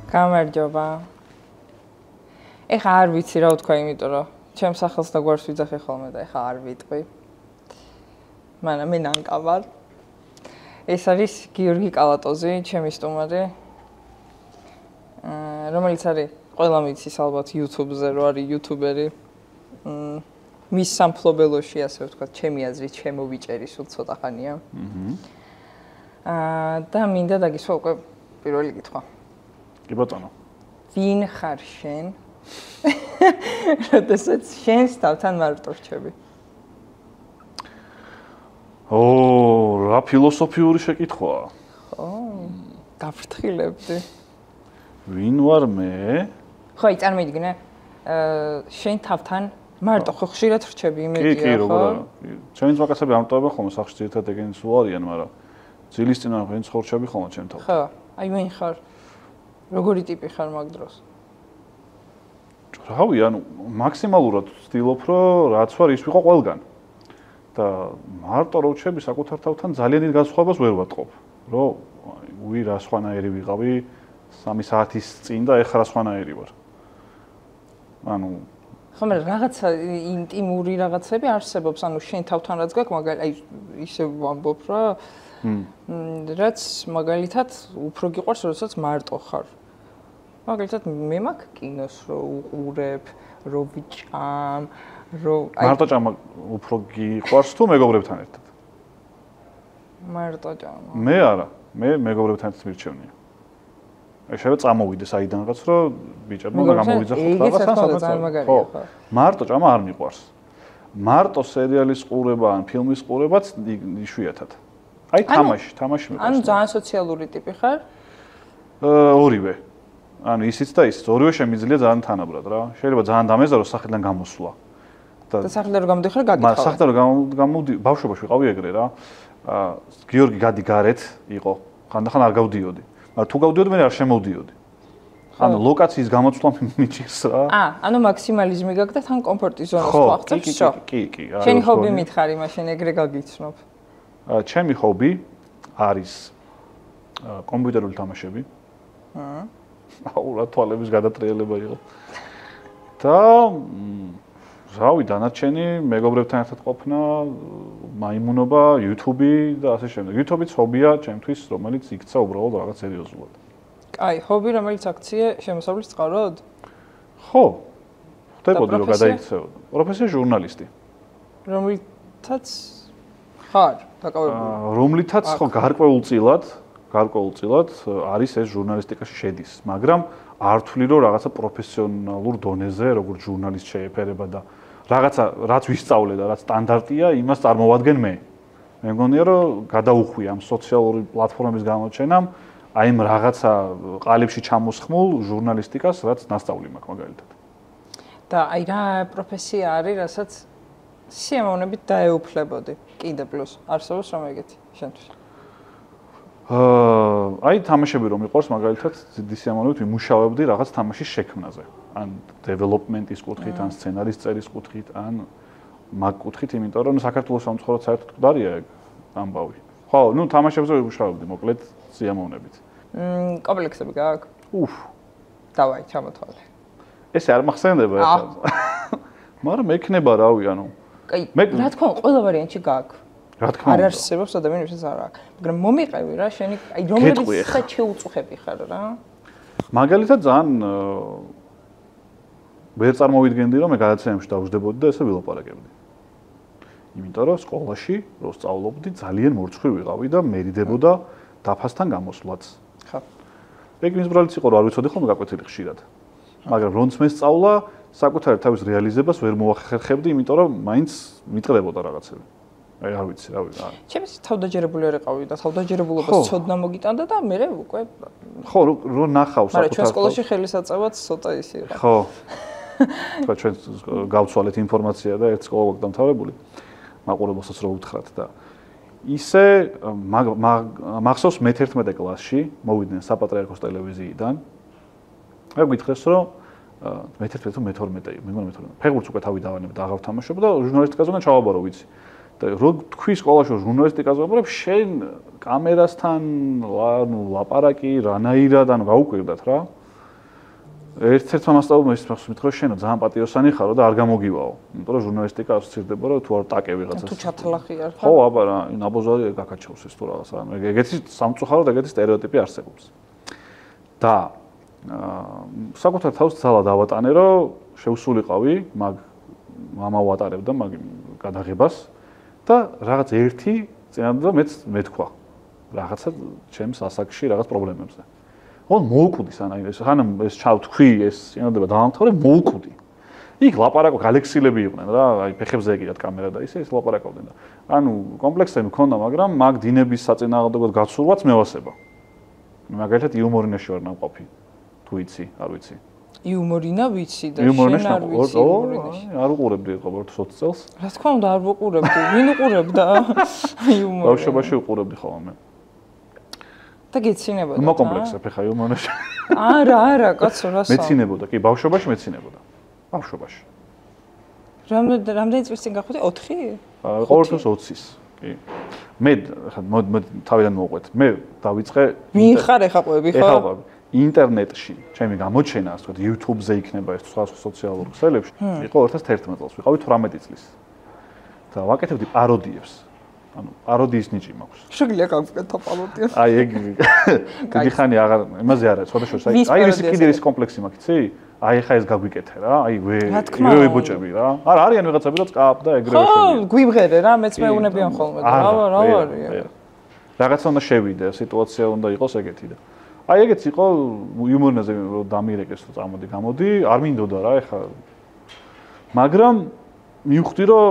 გამარჯობა. ეხა არ ვიცი რა ვთქვა, იმიტომ რომ ჩემს სახელს და გვარს ვიძახი ხოლმე და ეხა არ ვიტყვი. მაგრამ მე ნანკა ვარ. ეს არის გიორგი კალატოზი, ჩემი სტუმარი. რომელიც არის ყველა მიცის ალბათ YouTube-ზე, რო არის YouTuber-ი. მის სამფლობელოში, ასე ვთქვათ, ჩემი აზრით შემოვიჭერი სულ ცოტა ხანია. და მინდა დაგისვა უკვე პირველი კითხვა. კი ბატონო. ვინ ხარ შენ? როდესაც შენს თავთან მარტო რჩები. რა ფილოსოფიური შეკითხვაა. ხო, გაფრთხილებდი. ვინ ვარ მე? ხო, აი წარმოიდგინე, შენ თავთან მარტო ხო ხშირად რჩები იმედია, ხო? კი, როგორ არა. ჩემი ძმაკაცები ამტოვებენ ხოლმე სახში ძირითადად ეგენი სულ არიან, მაგრამ ძილის წინა ვინ ცხოვრჩები ხოლმე ჩემ თავთან. ხო, აი ვინ ხარ? როგორი ტიპი ხარ მაგ დროს? რავი, ანუ მაქსიმალურად ვცდილობ, რომ რაც ვარ ის ვიყო ყველგან. და მარტო რო ვჩები საკუთარ თავთან ძალიან დიდ განსხვავებას ვერ ვატყობ. რომ უი რა სხვანაირი ვიყავი 3 საათის წინ და ეხლა რა სხვანაირი ვარ. ანუ ხო, მაგრამ რაღაცა ინტიმური რაღაცები არსებობს, ანუ შენ თავთან რაც გაქვს, მაგალითად, აი ისე ვამბობ რა, რაც მაგალითად უფრო გიყვარს, როდესაც მარტო ხარ. მაგალითად, მე მაქვს კინოს რო უყურებ, რო ვიჭამ, რო მარტო ჭამა უფრო გიყვარს თუ მეგობრებთან ერთად? მარტო ჭამა. მე არა, მე მეგობრებთან ერთად მირჩევნია. აი შეიძლება წამოვიდეს აიდანღაც, რომ ბიჭებმა გამოვიძახოთ რაღაცა. ხო. მარტო ჭამა არ მიყვარს. მარტო სერიალის ყურება ან ფილმის ყურებაც იშვიათად. აი თამაში მიყვარს. ანუ ძალიან სოციალური ტიპი ხარ? ორივე. ანუ ისიც და ისიც, ორივე შემიძლია ძალიან თანაბრად რა. შეიძლება ძალიან დამეზარო სახელიდან გამოსვლა. და სახელიდან რომ გამოდიხარ, გაგითხავ. სახელიდან რომ გამოვდი, ბავშვობაში ვიყავი ეგრე რა. გიორგი გადი გარეთ იყო. ხანდახან არ გავდიოდი. მაგრამ თუ გავდიოდი, მე არ შემოვდიოდი. ანუ ლოკაციის გამოცვლა მიჭირს რა. ანუ მაქსიმალიზმი გაქვს და თან კომფორტის ზონას ვახცევს. კი. შენი ჰობი მითხარი, მაშინ ეგრე გაგიცნობ. ჩემი ჰობი არის კომპიუტერული თამაშები. რა თვალების გადატრიალება იყო. და რავი, დანარჩენი მეგობრებთან ერთად ყოფნა, მაიმუნობა, YouTube და ასე შემდეგ. YouTube-იც ჰობია ჩემთვის, რომელიც იქცა უბრალოდ რაღაც სერიოზულად. კაი, ჰობი, რომელიც აქცია შემოსავლის წყაროდ? ხო. ხდებოდი რომ გადაიქცეოდა. პროფესია ჟურნალისტი. რომლითაც ხარ დაკავებული? რომლითაც ხო გარკვეულწილად არის ეს ჟურნალისტიკაში შედის, მაგრამ არ ვთვლი რომ რაღაცა პროფესიონალურ დონეზე, როგორც ჟურნალისტ შეეფერება და რაღაცა რაც ვისწავლე და რაც სტანდარტია, იმას წარმოვადგენ მე. მე მგონია რომ გადაუხვია ამ სოციალური პლატფორმების გამოჩენამ აი ამ რაღაცა ყალიბში ჩამოსხმულ ჟურნალისტიკას, რაც ნასწავლი მაქვს მაგალითად. და აი რა პროფესია არის, რასაც სიამოვნებით დაეუფლებოდი. კიდე პლუს არსებობს რომ ეგეთი შენთვის. აი თამაშები რომ მიყვარს მაგალითად დიდი სიამოვნებით ვიმუშავებდი რაღაც თამაშის შექმნაზე. ან დეველოპმენტის კუთხით, ან სცენარის წერის კუთხით, ან მაგ კუთხით, იმიტომ რომ საქართველოს სამწუხაროდ საერთოდ მკვდარია ეგ ამბავი. ხო, თამაშებზე ვიმუშავებდი მოკლედ სიამოვნებით. კომპლექსები გაქვს? დავაი, ჩამოთვალე. ესე არ მახსენდება ახლა. მაგრამ ექნება რავი, ანუ. კაი, რა თქმა უნდა, ყველა ვარიანტი გაქვს. რა თქმა უნდა. არ არსებობს ადამიანებსაც არ აქვს. მაგრამ მომიყევი რა, შენი აი რომლებიც შეუწუხები ხარ რა. მაგალითად ძალიან ვერ წარმოვიდგენდი რომ მე გადაცემებში დავждდებოდი და ესე ვილაპარაკებდი. იმიტომ რომ სკოლაში რო სწავლობდი ძალიან მორცხვი ვიყავი და მერიდებოდა დაფასთან გამოსვლაც. ხო. ეგ ის ბრალიც იყო რომ არ ვიცოდი ხოლმე გაკვეთილი ხშირად. მაგრამ როც მე სწავლა, საკუთარი თავის რეალიზებას ვერ მოახერხებდი, იმიტომ რომ მაინც მიტყდებოდა რაღაცები. აი არ ვიცი, რავი. ჩემს თავდაჯერებული არ იყავი და თავდაჯერებულობას ცოდნა მოგიტანდა და მე უკვე ხო, რო ნახავ საკუთარ. მაგრამ ჩვენ სკოლაში ხელისაწევად ცოტა ის იყო. ხო. თქვა ჩვენ გავცვალეთ ინფორმაცია და ერთ სკოლა გვაქვს დამთავრებული. მაყურებელსაც რო უთხრათ და ისე მახსოვს მე-11 კლასში მოვიდნენ საპატრიარქოს ტელევიზიიდან. მე გითხრეს რომ მე-11 თუ მე-12, მე მგონი მე-12. ფეხბურთს უკვე თავი დავანებ და აღარ ვთამაშობ და ჟურნალისტიკაზე უნდა ჩავაბარო ვიცი. და რო თქვი სკოლაში ჟურნალისტიკაზე ვაპარებ, შენ კამერასთან ლაპარაკი რანაირად, ანუ გაუკვირდათ რა. ერთ-ერთმა მასწავლებელმა ის მithra შენო ძალიან პატიოსანი ხარო და არ გამოგივაო. იმიტომ რომ ჟურნალისტიკა ასოცირდება რომ თუ არ ტაკე ვიღაცას. თუ ჩათლახი არ ხარ. ხო, აბა რა, ნაბოზარი გაკაჩავს ეს თუ რაღაცა. ეგეთი სამწუხაროდ ეგეთი სტერეოტიპი არსებობს. და საკუთარ თავს ძალა დავატანე რომ შევსულიყავი, მაგ მამა ვატარებდა მაგ გადაღებას და რაღაც ერთი წინადად მეც მეთქვა. რაღაცა ჩემს ასაკში რაღაც პრობლემებზე. ონ მოუკვდი სანამ ეს ჩავთქვი ეს წინადება დაამთავრე მოუკვდი. იქ ლაპარაკო გალექსილები იყვნენ რა, აი ფეხებზე ეკიდათ კამერა და ისე ლაპარაკობდნენ და ანუ კომპლექსები მქონდა, მაგრამ მაგ დინების საწინააღმდეგოდ გაცურვაც მევასება. მაგალითად იუმორინაში ვარ ნამყოფი. თუ იცი, არ ვიცი. იუმორინა ვიცი და შენ არ ვიცი იუმორინაში. არ უყურებდი ყოველ 20 წელს. რა თქმა უნდა არ ვუყურებდი, ვინ უყურებდა იუმორინას? ბავშვობაში უყურებდი ხოლმე. და გეცინებოდა. მოკომპლექსებ ხა იუმორინაში. არა, კაცო, რასა. მეცინებოდა, კი, ბავშვობაში მეცინებოდა. ბავშვობაში. რამდენი წლის წინ გახვიდე? 4? ყოველთვის 20-ის, კი. მე ხა თავიდან მოვყვეთ. მე დავიწყე მიიხარ ეხა ყვები ხო? ეხა ყვები. ინტერნეტში, ჩემი გამოჩენა, ასე ვთქვათ, YouTube-ზე იქნება ეს სხვა სოციალურ ქსელებში. იყო 2011 წელს, ვიყავი 18 წლის. და ვაკეთებდი პაროდიებს. ანუ პაროდიის ნიჭი მაქვს. შეგიძლია გავკეთო პაროდია. აი ეგ დიდი ხანი აღარ იმაზე არა, სხვა შორის აი ის კიდე ის კომპლექსი მაქვს, იცი? აი ხა ეს გაგვიკეთე რა, აი ეგრევე ბოჭები რა. არა, არიან ვიღაცები რა წკაპ და ეგრევე შევიდე. ხო, გვიმღერე რა, მეც მეუნებიან ხოლმე და რა ვარია. რაღაცა უნდა შევიდე, სიტუაცია უნდა იყოს ეგეთი და აი ეგეც იყო იუმორინაზე რომ დამირეკეს თუ წამოდი გამოდი, არ მინდოდა რა ეხა. მაგრამ მივხვდი რომ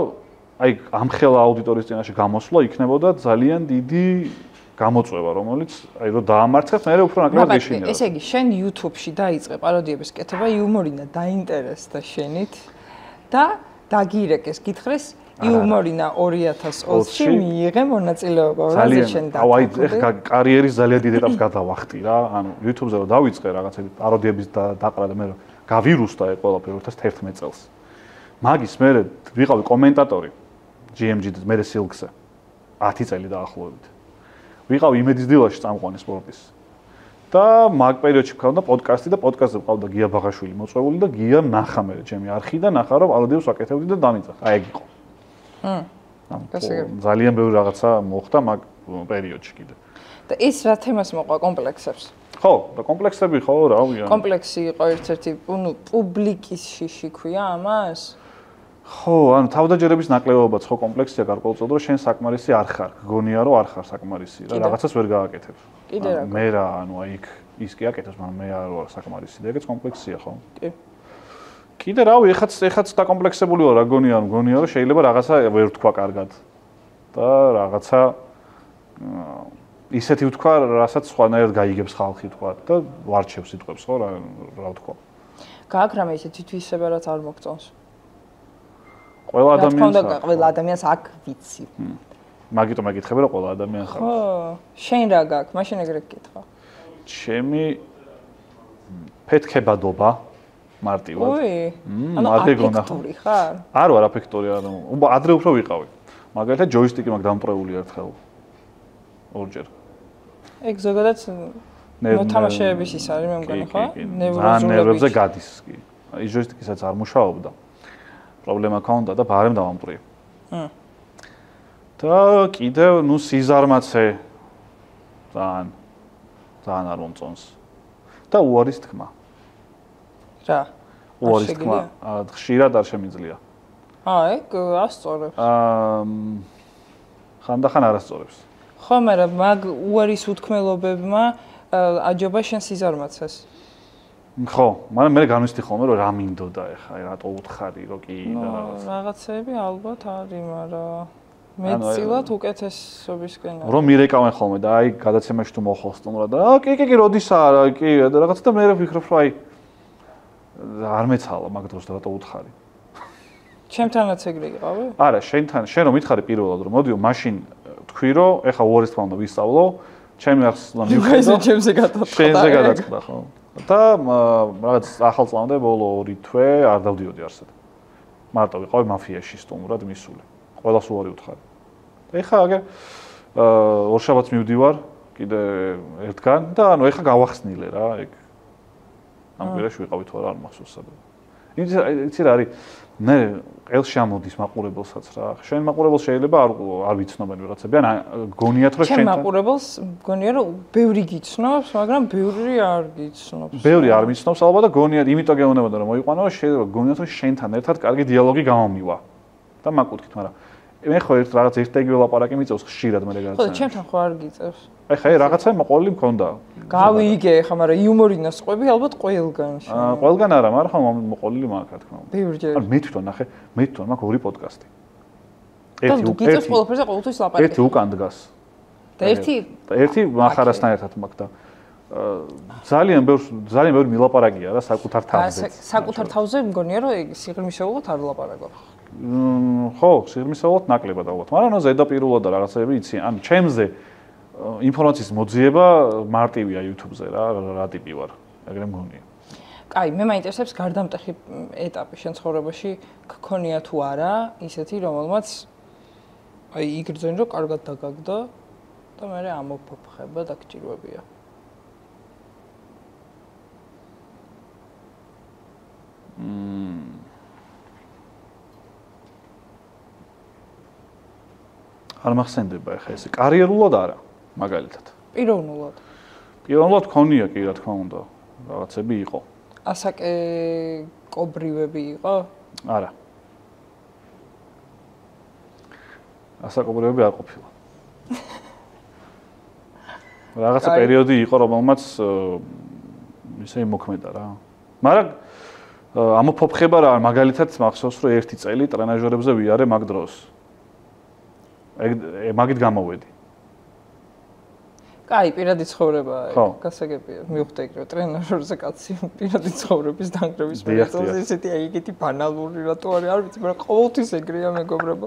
აი ამ ხელა აუდიტორიის წინაშე გამოსვლა იქნებოდა ძალიან დიდი გამოწვევა, რომელიც აი რომ დაამარცხეთ, მე უფრო ნაკლად გეშინდა. ესე იგი, შენ YouTube-ში დაიწყე პაროდიების კეთება, იუმორინა დაინტერესდა შენით და დაგირეკეს, გითხრეს იუმორინა 2020-ში მიიღე მონაწილეობა, რაზე შენ და. აი ეხა კარიერის ძალიან დიდ ეტაპს გადავახტი რა, ანუ YouTube-ზე რომ დავიწყე რაღაცები პაროდიების დაყრა და მე გავირუსტა ეს ყველაფერი 2011 წელს. მაგის მე ვიყავი კომენტატორი GMG-ზე, მე Silk-ზე 10 წელი დაახლოებით. ვიყავი იმედის დილაში წამყვანი სპორტის. და მაგ პერიოდში მქონდა პოდკასტი და პოდკასტზე მყავდა გია ბაღაშვილი მოწვეული და გია ნახა მე ჩემი არხი და ნახა რომ პაროდიებს ვაკეთებდი და დამიწყე. აი ეგ იყო. ძალიან ბევრი რაღაცა მოხდა მაგ პერიოდში კიდე. და ის რა თემას მოყვა კომპლექსებს? ხო, და კომპლექსები ხო რავია. კომპლექსი იყო ერთ-ერთი, პუბლიკის შიში ქვია ამას? ხო, ანუ თავდაჯერების ნაკლებობაც ხო კომპლექსია გარკვეულწილად, რომ შენ საკმარისი არ ხარ, გგონია რომ არ ხარ საკმარისი და რაღაცას ვერ გააკეთებ. კიდე რა. მე რა, ანუ აი იქ ის კი აკეთებს, მაგრამ მე არ ვარ საკმარისი და ეგეც კომპლექსია ხო? კი. კიდე რავი, ეხაც დაკომპლექსებული ვარ, რა გონია რომ შეიძლება რაღაცა ვერ ვთქვა კარგად. და რაღაცა ისეთი ვთქვა, რასაც სხვანაირად გაიგებს ხალხი თქვა და ვარჩევ სიტყვებს ხო, რა ვთქვა. გააქვს რამე ისე თვითვისება, რაც არ მოგწონს? ყველა ადამიანს ყველა ადამიანს აქ ვიცი. მაგიტომ აკითხები რომ ყველა ადამიანს აქვს. ხო, შენ რა გაქვს? მაშინ ეგრე გკითხა. ჩემი ფეთქებადობა მარტივად. ой, ანუ აფექტური ხარ? არ ვარ აფექტური, ანუ ადრე უფრო ვიყავი. მაგალითად ჯოისტიკი მაგ დამპრეული ერთხელ. ორჯერ. ეგ ზოგადად მოთამაშეების ის არის, მე მგონი ხო? ნევროზულებზე გადის კი. ის ჯოისტიკისაც არ მუშაობდა. პრობლემა ქონდა და ბარემ დავამტვრიე. და კიდევ ნუ სიზარმაცე ძალიან არ მომწონს. და უარის თქმა. რა? უარის თქმა, ხშირად არ შემიძლია. ეგ ასწორებს. ხანდახან არასწორებს. ხო, მაგრამ მაგ უარის უთქმელობებმა აჯობა შენ სიზარმაცეს. ხო, მაგრამ მე განვისთი ხოლმე რომ რა მინდოდა ეხა, რატო უთხარი რო კი და რაღაცები ალბათ არის, მაგრამ მეტწილად უკეთესობისკენ არის. რომ მირეკავენ ხოლმე და აი გადაცემაში თუ მოხვალ სტუმრად და კი, როდისაა რა, კი და რაღაც და მე ვფიქრობ რომ აი არ მეცალა მაგ დროს რატო უთხარი. ჩემთანაც ეგრე იყავი? არა, შენ რომ მითხარი პირველად რომ მოდიო, მაშინ თქვი რომ ეხა უარის თქმა უნდა ვისწავლო, ჩემი ახსნა მივხედო. შენზე გადაწყდა. შენზე გადაწყდა, ხო. და რაღაც ახალ წლამდე ბოლო 2 თვე არ დავდიოდი არსად. მარტო ვიყავი მაფიაში სტუმრად მისული. ყველას უარი უთხარი. და ეხა აგერ ორშაბათს მივდივარ კიდე ერთგან და ანუ ეხა გავახსნილე რა ეგ. ამ კვირაში ვიყავი თუ არა არ მახსოვს სადაც. იცი რა არის მე ყელში ამოდის მაყურებელსაც რა. შენ მაყურებელს შეიძლება არ ვიცნობენ ვიღაცები ან გონიათ რომ შენ შენ მაყურებელს გონია რომ ბევრი გიცნობს, მაგრამ ბევრი არ გიცნობს. ბევრი არ მიცნობს ალბათ და გონიათ იმიტომ გეუბნებოდა რომ მოიყვანო რომ შეიძლება გონიათ რომ შენთან ერთად კარგი დიალოგი გამომივა. და მაკუთქით, მაგრამ მე ხო რაღაც ერთეგი ველაპარაკი მიწევს ხშირად მე რაღაცა. ხო, ჩემთან ხო არ გიწევს. აი ხა რაღაცა მოყოლი მქონდა. გავიგე ხა, მაგრამ იუმორინას ყვები ალბათ ყველგან. ყველგან არა, მაგრამ ხო მოყოლილი მაქვს რა თქმა უნდა. ბევრჯერ. ან მე თვითონ ნახე, მე თვითონ მაქვს ორი პოდკასტი. გიწევს ყველაფერზე ყოველთვის ლაპარაკი. ერთი უკან დგას. და ერთი מחარასთან ერთად მაქვს და ძალიან ბევრი მილაპარაკია რა საკუთარ თავზე. საკუთარ თავზე მგონია რომ სიღრმისეულად არ ლაპარაკობ. ხო, სიღრმისეულად ნაკლებად ალბათ, მაგრამ ნუ ზედაპირულად და რაღაცები იცი, ან ჩემზე ინფორმაციის მოძიება მარტივია YouTube-ზე რა ტიპი ვარ, ეგრე მგონია. კაი, მე მაინტერესებს გარდამტეხი ეტაპი შენ ცხოვრებაში გქონია თუ არა, ისეთი რომელმაც აი იგრძნო რომ კარგად დაგაგდო და მე ამოფოფხება და გჭირვებია. არ მახსენდება ახლა ესე კარიერულად არა მაგალითად პიროვნულად ქონია კი რა თქმა უნდა რაღაცები იყო ასაკე კობრივები იყო არა ასაკობრივები არ ყოფილა რაღაცა პერიოდი იყო რომელმაც ისე მოქმედა რა მაგრამ ამოფოფხება რა მაგალითად მახსოვს რომ ერთი წელი ტრენაჟერებზე ვიარე მაგ დროს მაგით გამოვედი. კაი, პირადი ცხოვრება, გასაგებია. მივხვდი ეგრე ტრენაჟერზე კაცი პირადი ცხოვრების დანგრევის მეთოდზე ისეთი აიგეთი ბანალური რატო არის, არ ვიცი, მაგრამ ყოველთვის ეგრეა მეგობრებო.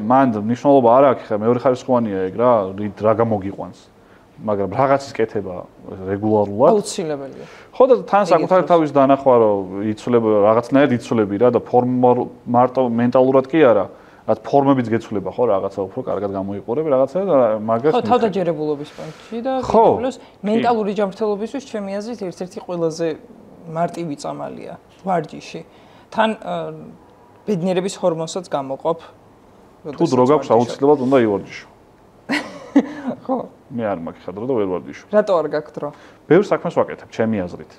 მან მნიშვნელობა არ აქვს, ხა მეორე ხარისხოვანია ეგ რა გამოგიყვანს. მაგრამ რაღაცის კეთება რეგულარულად აუცილებელია. ხო და თან საკუთარი თავის დანახვა რომ იცვლება რაღაცნაირად იცვლები რა და მარტო მენტალურად კი არა. რაც ფორმებიც გეცვლება ხო რაღაცა უფრო კარგად გამოიყურები რაღაცა და მაგას ხო თავდაჯერებულობის პონჩი და პლუს მენტალური ჯანმრთელობისთვის ჩემი აზრით ერთ-ერთი ყველაზე მარტივი წამალია ვარჯიში თან ბედნიერების ჰორმონსაც გამოყოფ თუ დრო გაქვს აუცილებლად უნდა ივარჯიშო ხო მე არ მაქვს ხა დრო და ვერ ვარჯიშო რატო არ გაქვს დრო ბევრ საქმეს ვაკეთებ ჩემი აზრით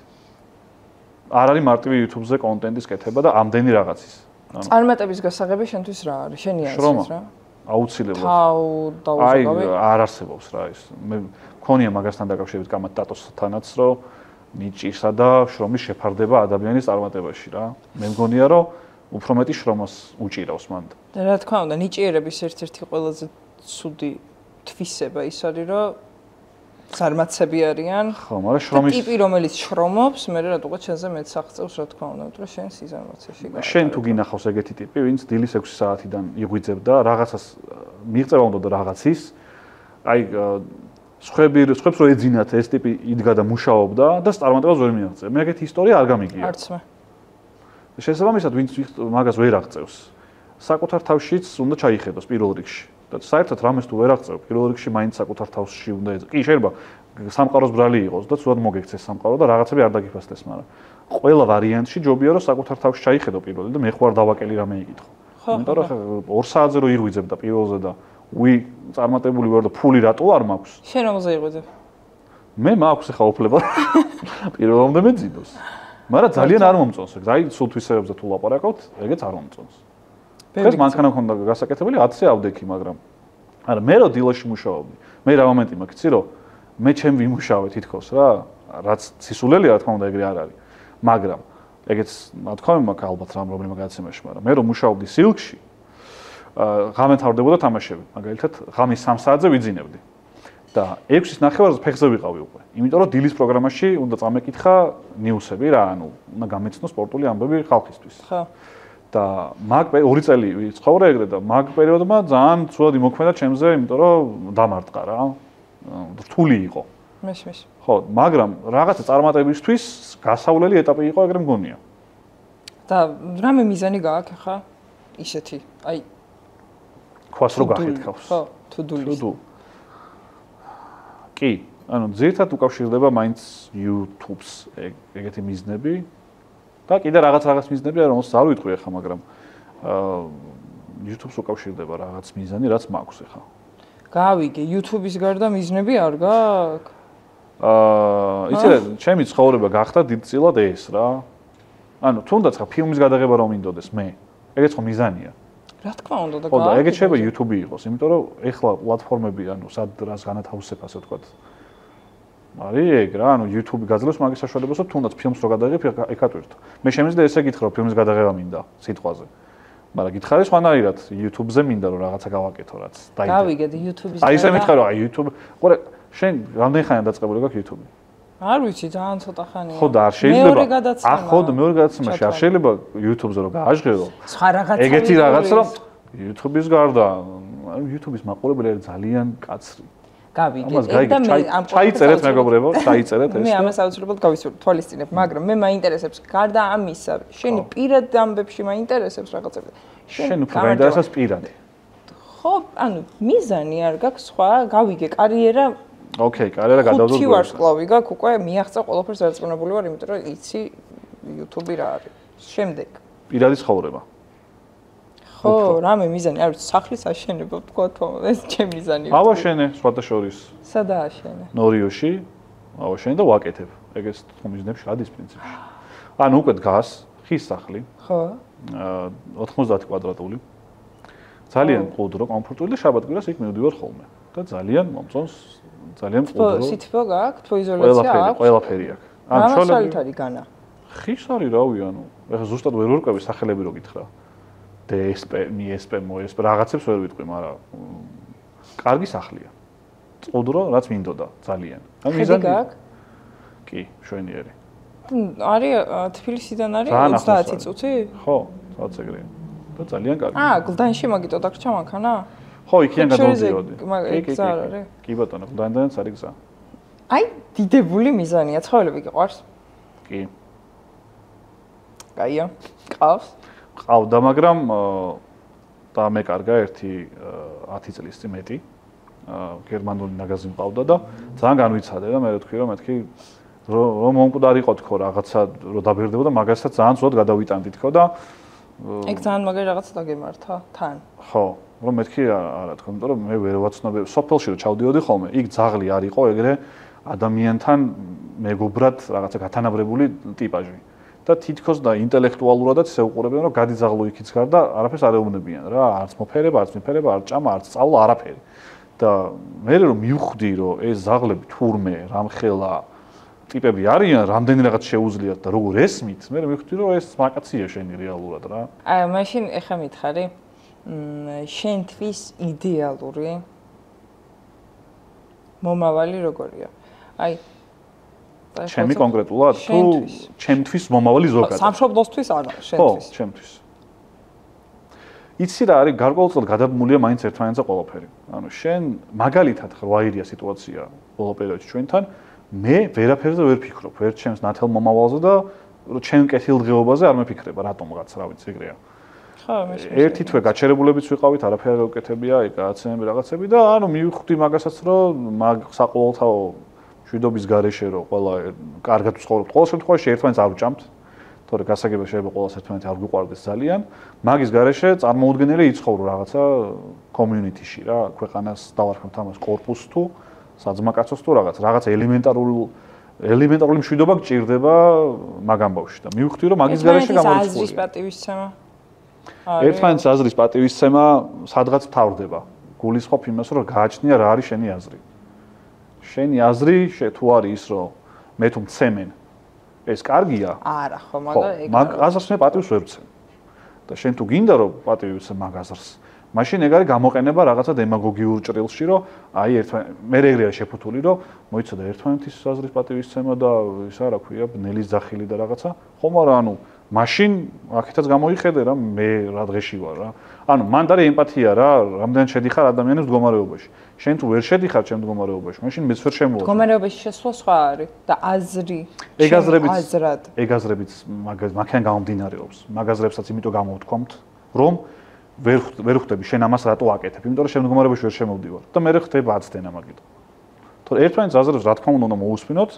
არ არის მარტივი YouTube-ზე კონტენტის კეთება და ამდენი რაღაცის წარმატების გასაღები შენთვის რა არის? შენი აზრით რა? აუცილებლად. თავ დაუზოგავი? აი, არ არსებობს რა ის. მე მქონია მაგასთან დაკავშირებით კამატატოსთანაც, რომ ნიჭისა და შრომის შეფარდება ადამიანის წარმატებაში რა. მე მგონია, რომ უფრო მეტი შრომას უჭირავს მან. და რა თქმა უნდა, ნიჭიერების ერთ-ერთი ყველაზე ცუდი თვისება ის არის, რომ ზარმაცები არიან. ხო, მაგრამ შრომის ტიპი რომელიც შრომობს, მე რატოღაც შენზე მეც აღწევს რა თქმა უნდა, რომ შენ სიზარმაცეში გავა. შენ თუ გინახავს ეგეთი ტიპი, ვინც დილის 6 საათიდან იღვიძებდა რაღაცას მიღწევა უნდა და რაღაცის, აი სხვებს რო ეძინათ ეს ტიპი იდგა და მუშაობდა და წარმატებას ვერ მიაღწია. მე ეგეთი ისტორია არ გამიგია. არც მე. შესაბამისად, ვინც მაგას ვერ აღწევს, საკუთარ თავშიც უნდა ჩაიხედოს პირველ რიგში. და საერთოდ რამეს თუ ვერ აღწევ, პირველ რიგში მაინც საკუთარ თავში უნდა ეძო. კი, შეიძლება სამყაროს ბრალი იყოს და ცუდად მოგექცეს სამყარო და რაღაცები არ დაგიფასდეს, მაგრამ ყველა ვარიანტში ჯობია რომ საკუთარ თავში ჩაიხედო პირველი და მე ხوار დავაკელი რამე იკითხო. იმიტომ რომ 2 საათზე რო ირღვიძებ და პირველზე და წარმატებული ვარ და ფული რატო არ მაქვს? შენ რომელზე იღვიძებ? მე მაქვს ახლა უფლება პირველამდე მეძინოს. მაგრამ ძალიან არ მომწონს. აი სულ თვისებებზე თუ ლაპარაკობთ, ეგეც არ მომწონს. ეს მანქანა მქონდა გასაკეთებელი 10-ზე ავდექი, მაგრამ არა მე რო დილოში მუშაობდი. მე რა მომენტი მაქვს, იცი რომ მე ჩემ ვიმუშავე თითქოს რა, რაც სისულელია რა თქმა უნდა ეგრე არ არის. მაგრამ ეგეც თქვა მაქვს ალბათ რამ პრობლემა გადაცემაში, მაგრამ მე რო მუშაობდი სილკში, ღამე თავდებოდა თამაშები. მაგალითად, ღამის 3 საათზე ვიძინებდი. და 6-ის ნახევარზე ფეხზე ვიყავი უკვე. იმიტომ რომ დილის პროგრამაში უნდა წამეკითხა ნიუსები რა, ანუ უნდა გამეცნო სპორტული ამბები ხალხისთვის. ხო. და მაგ 2 წელი ვიცხოვრე ეგრე და მაგ პერიოდმა ძალიან ცუდად იმოქმედა ჩემზე, იმიტომ რომ დამარტყა რა. რთული იყო. მის. ხო, მაგრამ რაღაცა წარმატებისთვის გასავლელი ეტაპი იყო ეგრე მგონია. და რამე მიზანი გააქვს ხა? ისეთი, აი ქვას რო გახეთქავს. ხო, თუ დულის. კი, ანუ ძირითადად უკავშირდება მაინც YouTube-ს ეგეთი მიზნები და კიდე რაღაც მიზნები არა, რომელსაც არ ვიტყვი ახლა, მაგრამ YouTube-ს უკავშირდება რაღაც მიზანი, რაც მაქვს ახლა. გავიგე, YouTube-ის გარდა მიზნები არ გაქვს? იცი რა, ჩემი ცხოვრება გახდა დიდწილად ეს რა. ანუ თუნდაც ხა ფილმის გადაღება რომ მინდოდეს მე, ეგეც ხო მიზანია. რა თქმა უნდა და ხო და ეგეც შეიძლება YouTube-ი იყოს, იმიტომ რომ ეხლა პლატფორმები, ანუ სად რას განათავსებ, ასე ვთქვათ. არის ეგ რა, ანუ YouTube-ი გაძლევს მაგის საშუალებას, რომ თუნდაც ფილმს რო გადაღებ, ეკატვირთო. მე შემიძლია ესე გითხრა, რომ ფილმის გადაღება მინდა სიტყვაზე. მაგრამ გითხარი სხვანაირად, YouTube-ზე მინდა რომ რაღაცა გავაკეთო, რაც დაიდე. გავიგე YouTube-ის. აი ესე მითხარ, რომ აი YouTube, ყურე, შენ რამდენი ხანია დაწყებული გაქვს YouTube-ი? არ ვიცი, ძალიან ცოტა ხანია. ხო და არ შეიძლება. მეორე გადაცემა. ხო და მეორე გადაცემაში არ შეიძლება YouTube-ზე რომ გააჟღერო. სხვა რაღაცა. ეგეთი რაღაც რომ YouTube-ის გარდა, YouTube-ის მაყურებელი არის ძალიან კაცრი. გავიგე. და მე ამ ჩაიწერეთ მეგობრებო, ჩაიწერეთ ეს. მე ამას აუცილებლად გავისწორებ, მაგრამ მე მაინტერესებს გარდა ამისა, შენი პირად ამბებში მაინტერესებს რაღაცები. შენ უფრო მაინტერესებს პირად. ხო, ანუ მიზანი არ გაქვს სხვა, გავიგე, კარიერა. ოკეი, კარიერა გადავდო. ხუთი ვარსკვლავი გაქვს, უკვე მიაღწა ყველაფერს დარწმუნებული ვარ, იმიტომ რომ იცი YouTube-ი რა არის. შემდეგ. პირადი ცხოვრება. ხო, რამე მიზანი, არ ვიცი, სახლის აშენება თქვა თქო, ეს ჩემი მიზანი. ავაშენე, სხვათა შორის. სადა აშენე? ნორიოში, ავაშენე და ვაკეთებ. ეგეც თქო მიზნებში ადის პრინციპში. ანუ უკვე დგას ხის სახლი. ხო. 90 კვადრატული. ძალიან მყუდრო, კომფორტული და შაბათ-კვირას იქ მივდივარ ხოლმე. და ძალიან მომწონს, ძალიან მყუდრო. სითბო გაქვს, თუ იზოლაცია აქვს? ყველაფერი აქვს. ანუ შოლებით არის განა. ხის არის რავი, ანუ ეხლა ზუსტად ვერ ვერკვევი სახელები რო გითხრა. DSP, MSP, MOSP რაღაცებს ვერ ვიტყვი, მაგრამ კარგი სახლია. მყუდრო, რაც მინდოდა, ძალიან. ანუ მიზანი გაქვს? კი, შვენიერი. არის თბილისიდან არის 30 წუთი? ხო, რაღაც ეგრეა. და ძალიან კარგი. გლდანში მაგიტო დაგრჩა მანქანა? ხო, იქიდან გადავდიოდი. კი, კი ბატონო, გლდანიდანაც არის გზა. აი, დიდებული მიზანია, ცხოველები გიყვარს? კი. კაია, ყავს? ყავდა, მაგრამ დაამეკარგა ერთი 10 წლის წინ მეტი. გერმანული ნაგაზი მყავდა და ძალიან განვიცადე და მე ვთქვი რომ მეთქი რომ მომკვდარიყო თქო რაღაცა რომ დაბერდებოდა მაგასაც ძალიან ზუსტად გადავიტანდი თქო და ეგ ძალიან მაგარი რაღაცა დაგემართა თან. ხო, რომ მეთქი არა თქო, იმიტომ რომ მე ვერ ვაცნობე სოფელში რომ ჩავდიოდი ხოლმე, იქ ძაღლი არ იყო ეგრე ადამიანთან მეგობრად რაღაცა გათანაბრებული ტიპაჟი. და თითქოს და ინტელექტუალურადაც ისე უყურებენ რომ გადიძაღლო იქიც გარ და არაფერს არ ეუბნებიან რა, არც მოფერება, არც მიფერება, არც ჭამა, არც სწავლა, არაფერი. და მე რომ მივხვდი რომ ეს ზაღლები თურმე, რამხელა ტიპები არიან, რამდენი რაღაც შეუძლიათ და როგორ ესმით, მე მივხვდი რომ ეს მაკაცია შენი რეალურად რა. აი, მაშინ ეხა მითხარი, შენთვის იდეალური მომავალი როგორია? აი ჩემი კონკრეტულად თუ ჩემთვის მომავალი ზოგადად. სამშობლოსთვის არა, შენთვის. ხო, ჩემთვის. იცი რა არის, გარკვეულწილად გადაბმულია მაინც ერთმანეთზე ყველაფერი. ანუ შენ მაგალითად ხვაირია სიტუაცია ბოლო პერიოდში ჩვენთან, მე ვერაფერზე ვერ ფიქრობ, ვერ ჩემს ნათელ მომავალზე და ჩემ კეთილდღეობაზე არ მეფიქრება, რატომღაც, რა ვიცი, ეგრეა. ხო, მე ერთი თვე გაჩერებულებიც ვიყავით, არაფერი არ უკეთებია, ეგ რაღაცები რაღაცები და ანუ მივხვდი მაგასაც, რომ მაგ საყოველთაო შვიდობის გარეშე რომ ყველა კარგად ვცხოვრობთ, ყოველ შემთხვევაში ერთმანეთს არ ვჭამთ. თორე გასაგებია შეიძლება ყოველს ერთმანეთი არ გვიყვარდეს ძალიან. მაგის გარეშე წარმოუდგენელი იცხოვრო რაღაცა community-ში რა, ქვეყანას დავარქმევთ ამას корпуს თუ საძმაკაცოს თუ რაღაც ელემენტარული მშვიდობა გჭირდება მაგ ამბავში და მივხვდი რომ მაგის გარეშე გამორიცხულია. აზრის პატივისცემა. ერთმანეთის აზრის პატივისცემა სადღაც თავდება. გულისხმობ იმას რომ გააჩნია რა არის შენი აზრი. შენი აზრი თუ არის ის რომ მე თუ მცემენ ეს კარგია? არა, ხო, მაგრამ მაგ აზრს მე პატივს ვერ ვცემ. და შენ თუ გინდა რომ პატივი ვცემ მაგ აზრს, მაშინ ეგ არის გამოყენება რაღაცა დემაგოგიურ ჭრილში, რომ აი მე ეგრეა შეფუთული, რომ მოიცოდა ერთმანეთის აზრის პატივისცემა და ისა რა ქვია, ბნელის ძახილი და რაღაცა. ხო, მაგრამ ანუ მაშინ აქეთაც გამოიხედე რა მე რა დღეში ვარ რა. ანუ მანდ არის ემპათია რა, რამდენ შედიხარ ადამიანის მდგომარეობაში. შენ თუ ვერ შედიხარ ჩემ მდგომარეობაში, მაშინ მეც ვერ შემოვარ. მდგომარეობაში შესვლა სხვა არის და აზრი. ეგ აზრებიც მაგან გამომდინარეობს. მაგ აზრებსაც იმიტომ გამოვთქვამთ, რომ ვერ ხვდები შენ ამას რატო აკეთებ, იმიტომ რომ შენ მდგომარეობაში ვერ შემოვდივარ და მე ხდება აცდენა მაგით. თორე ერთმანეთს აზრებს რა თქმა უნდა მოусმინოთ.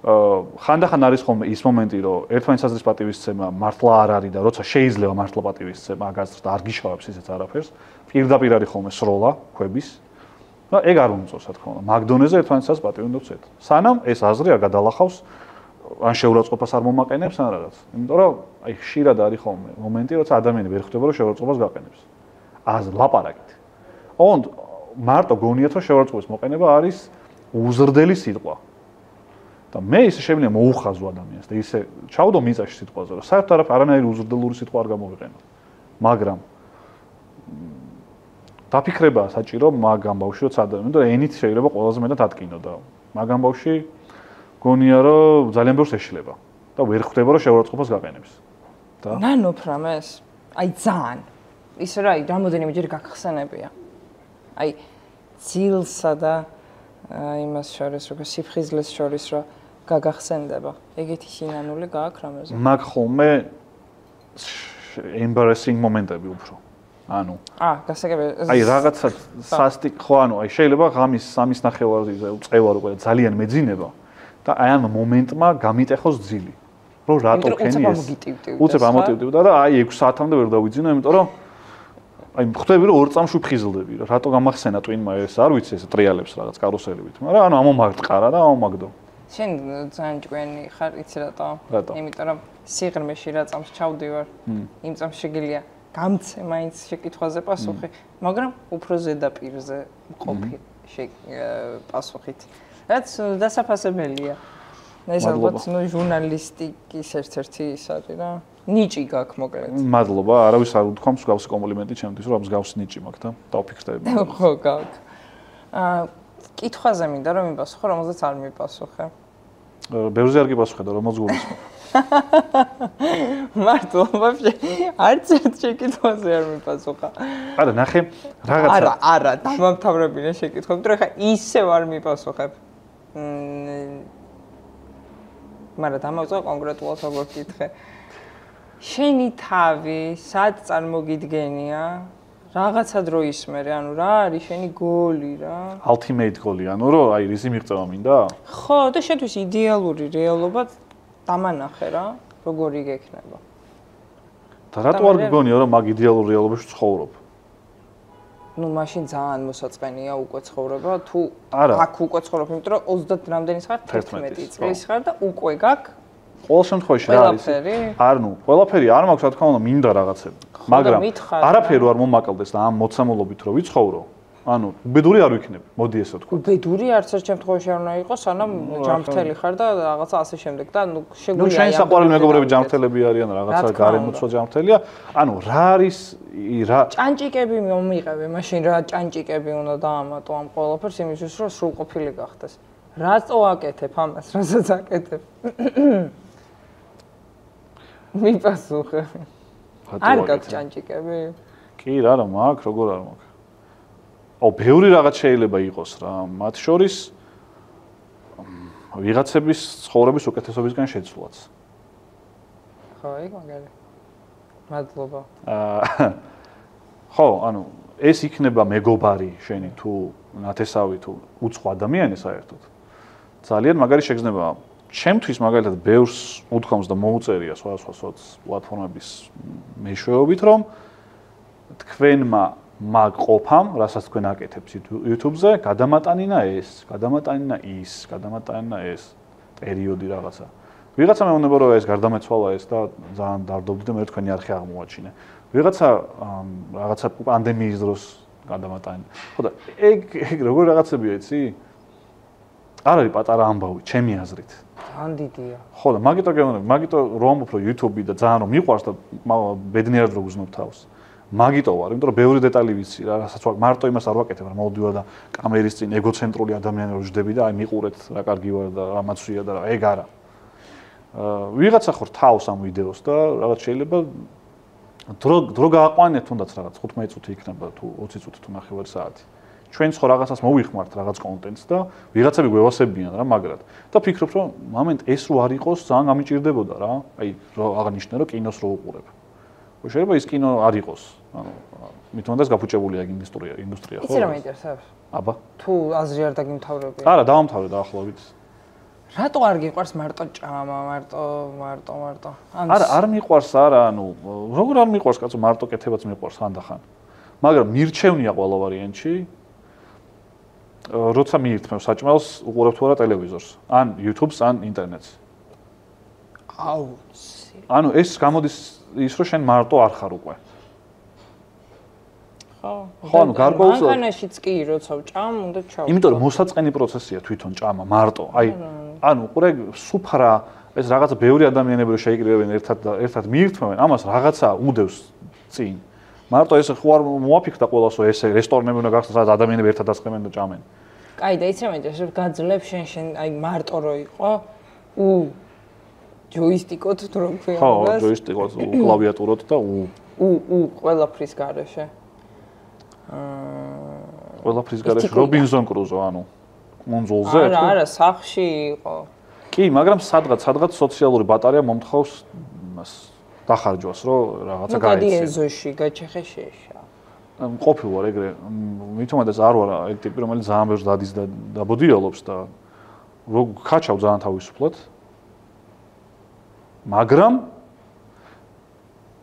ხანდახან არის ხოლმე ის მომენტი, რომ ერთმანეთს აზრის პატივისცემა მართლა არ არის და როცა შეიძლება მართლა პატივისცემა აგაზრს და არ გიშავებს ისეთ არაფერს, პირდაპირ არის ხოლმე სროლა ქვების. და ეგ არ უმწოს, რა თქმა უნდა. მაგდონეზე ერთმანეთს აზრს პატივი უნდა ვცეთ. სანამ ეს აზრი არ გადალახავს ან შეურაცხყოფას არ მომაყენებს ან რაღაც. იმიტომ რომ აი ხშირად არის ხოლმე მომენტი, როცა ადამიანი ვერ ხვდება რომ შეურაცხყოფას გაყენებს. ლაპარაკით. ოღონდ მარტო გონიათ რომ შეურაცხყოფის მოყენება არის უზრდელი სიტყვა. და მე ისე შემიძლია მოუხაზო ადამიანს და ისე ჩავდო მიწაში სიტყვაზე, რომ საერთოდ არანაირი უზრდელური სიტყვა არ გამოვიყენო. მაგრამ დაფიქრებაა საჭირო მაგ ამბავში, როცა ადამიანი, იმიტომ რომ ენით შეიძლება ყველაზე მეტად ატკინო და მაგ ამბავში გონია რომ ძალიან ბევრს ეშლება და ვერ ხვდება რომ შეურაცხყოფას გაყენებს. და ნანოფრამ ეს აი ძალიან ის რა რამოდენიმეჯერ გაგხსენებია. აი ძილსა და იმას შორის როგორ სიფხიზლეს შორის რა გაგახსენდება. ეგეთი სინანული გააქვს რამეზე. მაგ ხოლმე embarrassing მომენტები უფრო. ანუ გასაგებია. აი რაღაცა სასტიკ ხო ანუ აი შეიძლება ღამის 3-ის ნახევარზე უწყევარ უკვე ძალიან მეძინება და აი ამ მომენტმა გამიტეხოს ძილი. რომ რატო ქენი ეს? უცებ ამოტივტივდა და აი 6 საათამდე ვერ დავიძინო, იმიტომ რომ აი ხვდები რომ 2 წამში ვფხიზლდები რა. რატო გამახსენა ტვინმა ეს არ ვიცი ეს ტრიალებს რაღაც კარუსელებით. მაგრამ ანუ ამომაგდყარა და ამომაგდო. შენ ძალიან ჭკვიანი ხარ, იცი რატო? იმიტომ რომ სიღრმეში რა წამს ჩავდივარ, იმ წამს შეგიძლია გამცე მაინც შეკითხვაზე პასუხი, მაგრამ უფრო ზედაპირზე მყოფი პასუხით. რაც დასაფასებელია. ეს ალბათ ჟურნალისტიკის ერთ-ერთი ის არის რა. ნიჭი გაქვს მოკლედ. მადლობა, არავის არ უთქვამს მსგავსი კომპლიმენტი ჩემთვის, რომ მსგავსი ნიჭი მაქვს და დავფიქრდები. ხო, გაქვს. კითხვაზე მინდა რომ მიპასუხო, რომელზეც არ მიპასუხე. ბევრზე არ გიპასუხე და რომელს გულისხმობ. მართლა არც ერთ შეკითხვაზე არ მიპასუხა. არა, ნახე, რაღაცა. არა, დამამთავრებინა შეკითხვა, იმიტომ რომ ხა ისევ არ მიპასუხებ. მაგრამ დამავწვა კონკრეტულად როგორ გითხე. შენი თავი სად წარმოგიდგენია? რაღაცა დროის მერე, ანუ რა არის შენი გოლი რა? Ultimate გოლი, ანუ რომ აი რისი მიღწევა მინდა? ხო, და შენთვის იდეალური რეალობა დამანახე რა, როგორი გექნება. და რატო არ გგონია რომ მაგ იდეალურ რეალობაში ცხოვრობ? ნუ მაშინ ძალიან მოსაწყენია უკვე ცხოვრება, თუ აქ უკვე ცხოვრობ, იმიტომ რომ 30 რამდენის ხარ? 11 წლის ხარ და უკვე გაქვს ყოველ შემთხვევაში რა არის? არ ნუ, ყველაფერი არ მაქვს, რა თქმა უნდა, მინდა რაღაცები. მაგრამ არაფერი არ მომაკლდეს და ამ მოცემულობით რო ვიცხოვრო, ანუ უბედური არ ვიქნები, მოდი ესე ვთქვა. უბედური არც ერთ შემთხვევაში არ უნდა იყოს, სანამ ჯანმრთელი ხარ და რაღაცა ასე შემდეგ და ნუ შეგვიძლია. ნუ შენ საყვარელი მეგობრები ჯანმრთელები არიან, რაღაცა გარემოცვა ჯანმრთელია. ანუ რა არის რა ჭანჭიკები მომიყევი, მაშინ რა ჭანჭიკები უნდა დაამატო ამ ყველაფერს იმისთვის, რომ სრულყოფილი გახდეს. რატო აკეთებ ამას, რასაც აკეთებ? მიპასუხე. არ გაქვს ჭანჭიკები? კი, რა მაქვს, როგორ არ მაქვს. ბევრი რაღაც შეიძლება იყოს რა, მათ შორის ვიღაცების ცხოვრების უკეთესობისგან შეცვლაც. ხო, ეგ მაგარი. მადლობა. ხო, ანუ ეს იქნება მეგობარი შენი თუ ნათესავი თუ უცხო ადამიანი საერთოდ. ძალიან მაგარი შეგრძნება. ჩემთვის მაგალითად ბევრს უთქვამს და მოუწერია სხვადასხვა სოც პლატფორმების მეშვეობით, რომ თქვენმა მაგ ყოფამ, რასაც თქვენ აკეთებთ YouTube-ზე, გადამატანინა ეს, გადამატანინა ის, გადამატანინა ეს პერიოდი რაღაცა. ვიღაცა მეუბნება რომ ეს გარდამეცვალა ეს და ძალიან დავდობდი და მე თქვენი არხი აღმოაჩინე. ვიღაცა რაღაცა პანდემიის დროს გადამატანა. ხო და ეგ როგორ რაღაცებია, იცი? არ არის პატარა ამბავი, ჩემი აზრით. ძალიან დიდია. ხო და მაგიტო რომ ამბობ რომ YouTube-ი და ძალიან რომ მიყვარს და ბედნიერად რო გზნობ თავს. მაგიტო ვარ, იმიტომ რომ ბევრი დეტალი ვიცი რა, რასაც მარტო იმას არ ვაკეთებ, რა მოვდივარ და კამერის წინ ეგოცენტრული ადამიანი რო ვждები და აი მიყურეთ რა კარგი ვარ და რა მაცვია და რა, ეგ არა. ვიღაცა ხარ თავს ამ ვიდეოს და რაღაც შეიძლება დრო გააყვანეთ თუნდაც რაღაც 15 წუთი იქნება თუ 20 წუთი თუ ნახევარი საათი. ჩვენც ხო რაღაცას მოვიხმართ რაღაც კონტენტს და ვიღაცები გვევასებიან რა მაგრად. და ფიქრობ რომ მომენტ ეს რო არ იყოს ძალიან გამიჭირდებოდა რა. აი რო აღნიშნე რომ კინოს რო უყურებ. შეიძლება ის კინო არ იყოს. ანუ მithumedas გაფუჭებულია ეგ ინდუსტრია, ხო? იცი რა მეინტერესებს? აბა. თუ აზრი არ დაგიმთავრებია. არა, დავამთავრე დაახლოებით. რატო არ გიყვარს მარტო ჭამა, მარტო? არ მიყვარს არა, ანუ როგორ არ მიყვარს კაცო, მარტო კეთებაც მიყვარს ხანდახან. მაგრამ მირჩევნია ყველა ვარიანტში. როცა მიირთმევ საჭმელს, უყურებ თუ არა ტელევიზორს, ან YouTube-ს, ან ინტერნეტს. აუცი. ანუ ეს გამოდის ის რომ შენ მარტო არ ხარ უკვე. ხო, ანუ გარკვეულწილად მანქანაშიც კი როცა ვჭამ, უნდა ჩავ. იმიტომ რომ მოსაწყენი პროცესია თვითონ ჭამა მარტო. აი, ანუ ყურე სუფრა ეს რაღაცა ბევრი ადამიანები რო შეიკრიბებენ ერთად მიირთმევენ, ამას რაღაცა უდევს წინ. მარტო ეს ხო არ მოაფიქრდა ყველასო ესე რესტორნები უნდა გახსნას, სადაც ადამიანები ერთად ასხმენ და ჭამენ. კაი, და იცი რა მეინტერესებს, გაძლებ შენ აი მარტო რო იყო, ჯოისტიკოთ თუ რო ქვია. ხო, ჯოისტიკოთ, კლავიატუროთ და ყველაფრის გარეშე. ყველაფრის გარეშე რობინზონ კრუზო, ანუ კუნძულზე. არა, სახლში იყო. კი, მაგრამ სადღაც სოციალური ბატარეა მომთხოვს იმას დახარჯვას, რომ რაღაცა გაიცე. გადი ეზოში, გაჩეხე შეშა. ყოფილ ვარ ეგრე, მithumedas არ ვარ ეგ ტიპი, რომელიც ძალიან ბევრს დადის და დაბოდიალობს და რო ხაჩავ ძალიან თავისუფლად. მაგრამ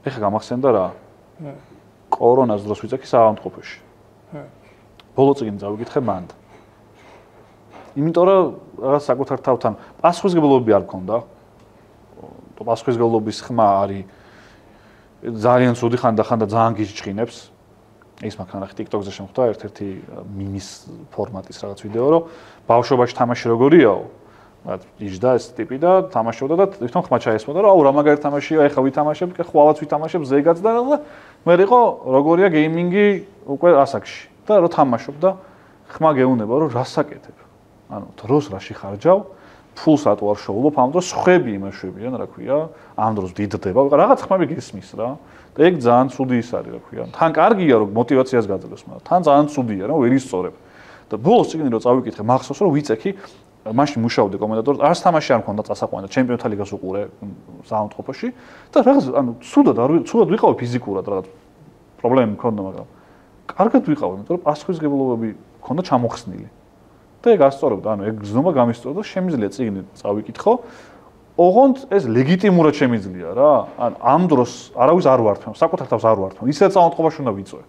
ეხა გამახსენდა რა. კორონას დროს ვიწექი საავადმყოფოში. ბოლო წიგნი წავიკითხე მანდ. იმიტომ რომ რაღაც საკუთარ თავთან პასუხისმგებლობები არ მქონდა. პასუხისმგებლობის ხმა არის ძალიან ცუდი ხანდახან და ძალიან გიჩჭინებს. ის მაგან ახ TikTok-ზე შემხვდა ერთ-ერთი მიმის ფორმატის რაღაც ვიდეო, რომ ბავშვობაში თამაში როგორიაო? მათ იჯდა ეს ტიპი და თამაშობდა და თვითონ ხმა ჩაესმოდა, რომ აუ რა მაგარი თამაშია, ეხა ვითამაშებ, ხვალაც ვითამაშებ, ზეგაც და მე იყო როგორია გეიმინგი უკვე ასაკში. და რო თამაშობ და ხმა გეუნება, რომ რას აკეთებ. ანუ დროს რაში ხარჯავ, ფულს რატო არ შოულობ, ამ დროს ხვები იმაშვებიან, რა ქვია, ამ დროს დიდდება, რაღაც ხმები გესმის რა. და ეგ ძალიან ცუდი ის არის, რა ქვია. თან კარგია რომ мотиваციას გაძლევს, მაგრამ თან ძალიან ცუდია, რომ ვერ ისწორებ. და ბოლოს წიგნი რო წავიკითხე, მახსოვს რომ ვიწექი, მაშინ მუშაობდი კომენტატორად, არც თამაში არ მქონდა წასაყვანა, ჩემპიონთა ლიგას უყურე საავადმყოფოში და რაღაც ანუ ცუდად ვიყავი ფიზიკურად რაღაც პრობლემები მქონდა, მაგრამ კარგად ვიყავი, იმიტომ რომ პასუხისმგებლობები მქონდა ჩამოხსნილი. და ეგ ასწორებდა, ანუ ეგ გზნობა გამისწორდა და შემიძლია წიგნი წავიკითხო. ოღონდ ეს ლეგიტიმურად შემიძლია რა. ან ამ დროს არავის არ ვართმევ, საკუთარ თავს არ ვართმევ. ისედაც საავადმყოფოში უნდა ვიწვე.